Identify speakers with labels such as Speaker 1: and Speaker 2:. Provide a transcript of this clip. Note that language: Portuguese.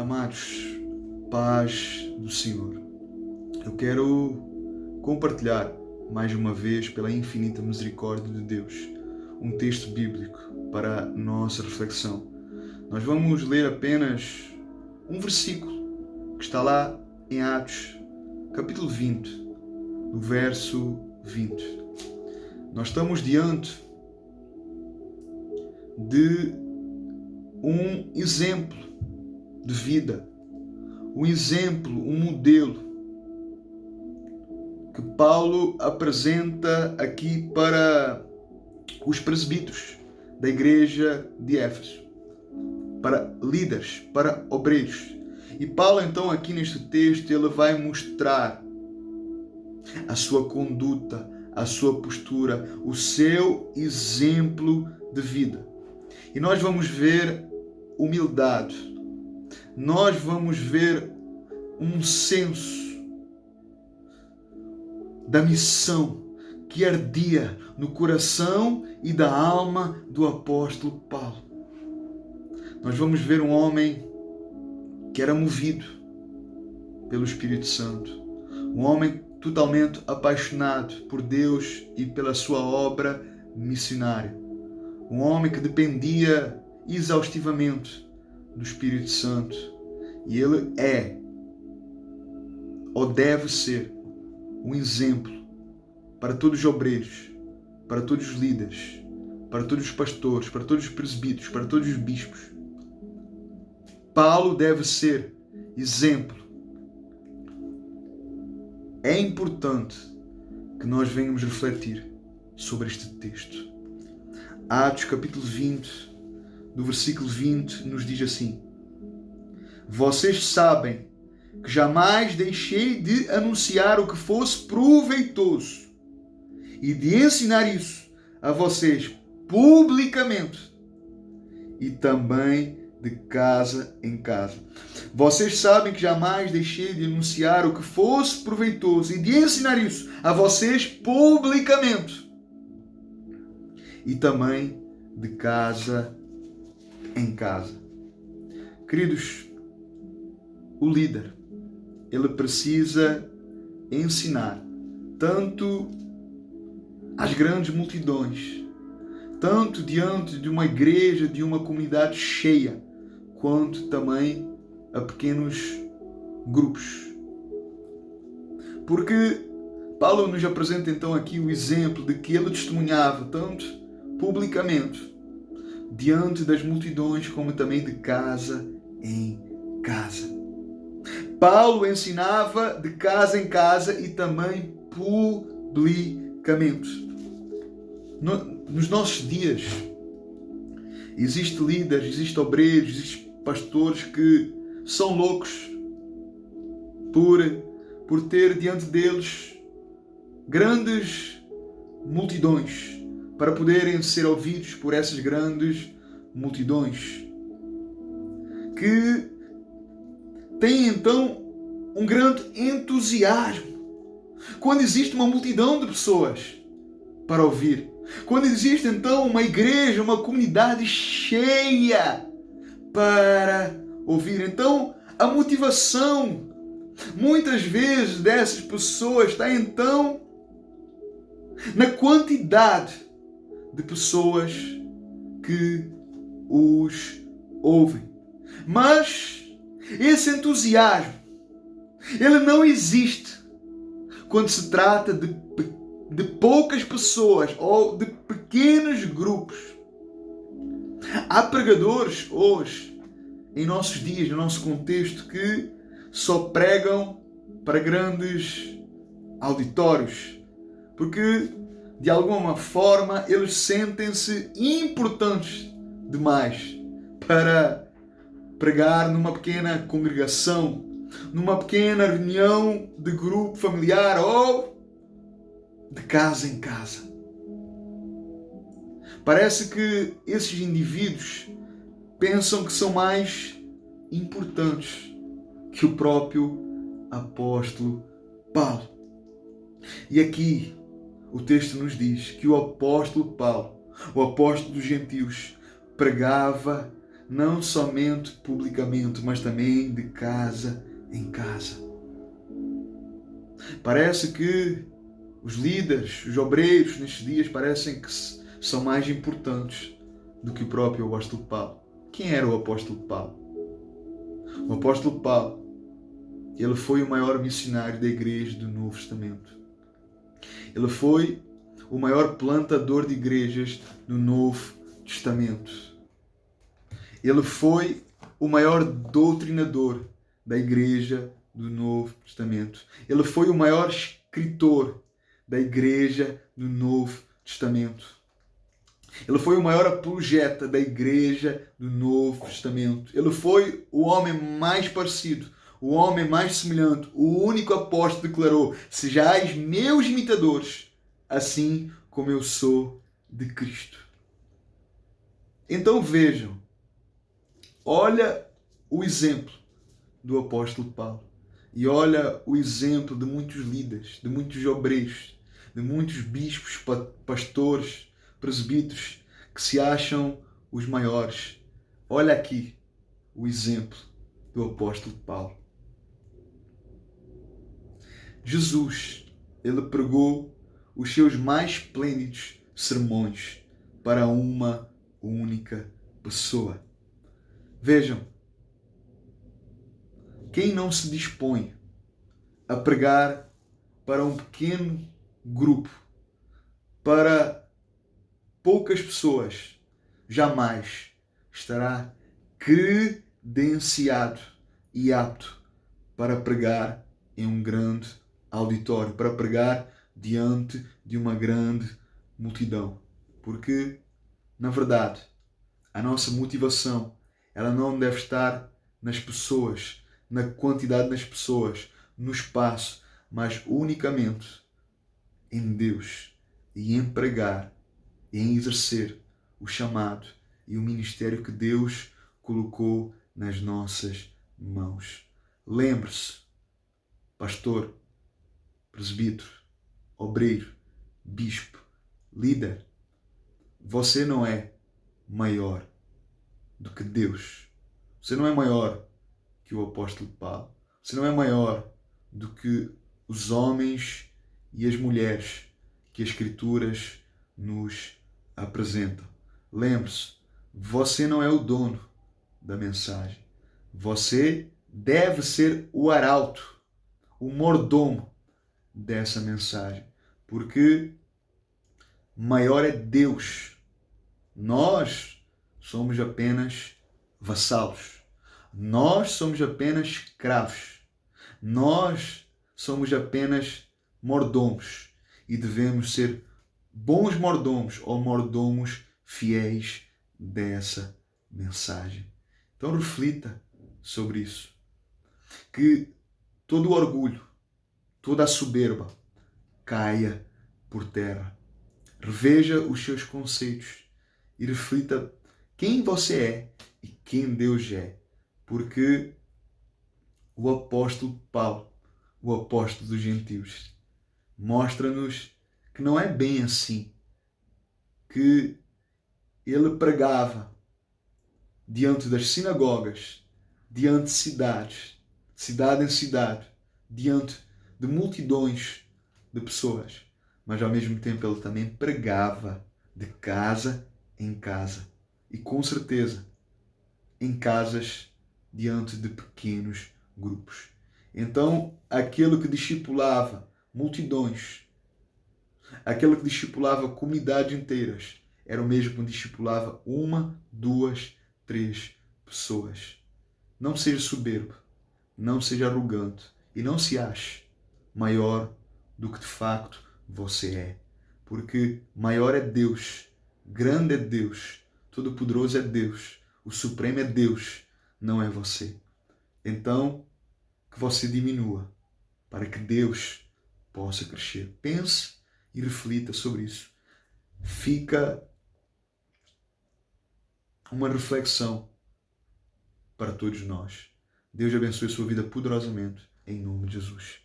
Speaker 1: Amados, paz do Senhor. Eu quero compartilhar mais uma vez, pela infinita misericórdia de Deus, um texto bíblico para a nossa reflexão. Nós vamos ler apenas um versículo que está lá em Atos, capítulo 20, no verso 20. Nós estamos diante de um exemplo de vida, um exemplo, um modelo que Paulo apresenta aqui para os presbíteros da igreja de Éfeso, para líderes, para obreiros. E Paulo então aqui neste texto ele vai mostrar a sua conduta, a sua postura, o seu exemplo de vida. E nós vamos ver humildade, nós vamos ver um senso da missão que ardia no coração e da alma do apóstolo Paulo. Nós vamos ver um homem que era movido pelo Espírito Santo, um homem totalmente apaixonado por Deus e pela sua obra missionária, um homem que dependia exaustivamente do Espírito Santo, e ele é ou deve ser um exemplo para todos os obreiros, para todos os líderes, para todos os pastores, para todos os presbíteros, para todos os bispos. Paulo deve ser exemplo. É importante que nós venhamos refletir sobre este texto. Atos capítulo 20, do versículo 20, nos diz assim: Vocês sabem que jamais deixei de anunciar o que fosse proveitoso e de ensinar isso a vocês publicamente e também de casa em casa. Vocês sabem que jamais deixei de anunciar o que fosse proveitoso e de ensinar isso a vocês publicamente e também de casa em casa. Queridos, o líder, ele precisa ensinar tanto às grandes multidões, tanto diante de uma igreja, de uma comunidade cheia, quanto também a pequenos grupos. Porque Paulo nos apresenta então aqui o exemplo de que ele testemunhava tanto publicamente, diante das multidões, como também de casa em casa. Paulo ensinava de casa em casa e também publicamente. Nos nossos dias, existem líderes, existem obreiros, existem pastores que são loucos por ter diante deles grandes multidões, para poderem ser ouvidos por essas grandes multidões, que têm então um grande entusiasmo quando existe uma multidão de pessoas para ouvir, quando existe então uma igreja, uma comunidade cheia para ouvir. Então a motivação muitas vezes dessas pessoas está então na quantidade de pessoas que os ouvem. Mas esse entusiasmo, ele não existe quando se trata de poucas pessoas ou de pequenos grupos. Há pregadores hoje, em nossos dias, no nosso contexto, que só pregam para grandes auditórios, porque de alguma forma eles sentem-se importantes demais para pregar numa pequena congregação, numa pequena reunião de grupo familiar ou de casa em casa. Parece que esses indivíduos pensam que são mais importantes que o próprio apóstolo Paulo. E aqui o texto nos diz que o apóstolo Paulo, o apóstolo dos gentios, pregava não somente publicamente, mas também de casa em casa. Parece que os líderes, os obreiros nestes dias parecem que são mais importantes do que o próprio apóstolo Paulo. Quem era o apóstolo Paulo? O apóstolo Paulo, ele foi o maior missionário da igreja do Novo Testamento. Ele foi o maior plantador de igrejas do Novo Testamento. Ele foi o maior doutrinador da igreja do Novo Testamento. Ele foi o maior escritor da igreja do Novo Testamento. Ele foi o maior apologeta da igreja do Novo Testamento. Ele foi o homem mais parecido, o homem mais semelhante. O único apóstolo declarou: sejais meus imitadores, assim como eu sou de Cristo. Então vejam, olha o exemplo do apóstolo Paulo e olha o exemplo de muitos líderes, de muitos obreiros, de muitos bispos, pastores, presbíteros que se acham os maiores. Olha aqui o exemplo do apóstolo Paulo. Jesus, ele pregou os seus mais esplêndidos sermões para uma única pessoa. Vejam, quem não se dispõe a pregar para um pequeno grupo, para poucas pessoas, jamais estará credenciado e apto para pregar em um grande auditório, para pregar diante de uma grande multidão. Porque, na verdade, a nossa motivação, ela não deve estar nas pessoas, na quantidade das pessoas, no espaço, mas unicamente em Deus e em pregar e em exercer o chamado e o ministério que Deus colocou nas nossas mãos. Lembre-se, pastor, presbítero, obreiro, bispo, líder, você não é maior do que Deus. Você não é maior que o apóstolo Paulo. Você não é maior do que os homens e as mulheres que as Escrituras nos apresentam. Lembre-se, você não é o dono da mensagem. Você deve ser o arauto, o mordomo dessa mensagem, porque maior é Deus. Nós somos apenas vassalos. Nós somos apenas escravos. Nós somos apenas mordomos e devemos ser bons mordomos ou mordomos fiéis dessa mensagem. Então reflita sobre isso. Que todo o orgulho, toda a soberba caia por terra. Reveja os seus conceitos e reflita quem você é e quem Deus é. Porque o apóstolo Paulo, o apóstolo dos gentios, mostra-nos que não é bem assim, que ele pregava diante das sinagogas, diante de cidades, cidade em cidade, diante de multidões de pessoas, mas ao mesmo tempo ele também pregava de casa em casa e com certeza em casas diante de pequenos grupos. Então, aquele que discipulava multidões, aquele que discipulava comunidades inteiras, era o mesmo que discipulava uma, duas, três pessoas. Não seja soberbo, não seja arrogante e não se ache maior do que de facto você é. Porque maior é Deus, grande é Deus, todo-poderoso é Deus, o supremo é Deus, não é você. Então, que você diminua para que Deus possa crescer. Pense e reflita sobre isso. Fica uma reflexão para todos nós. Deus abençoe a sua vida poderosamente, em nome de Jesus.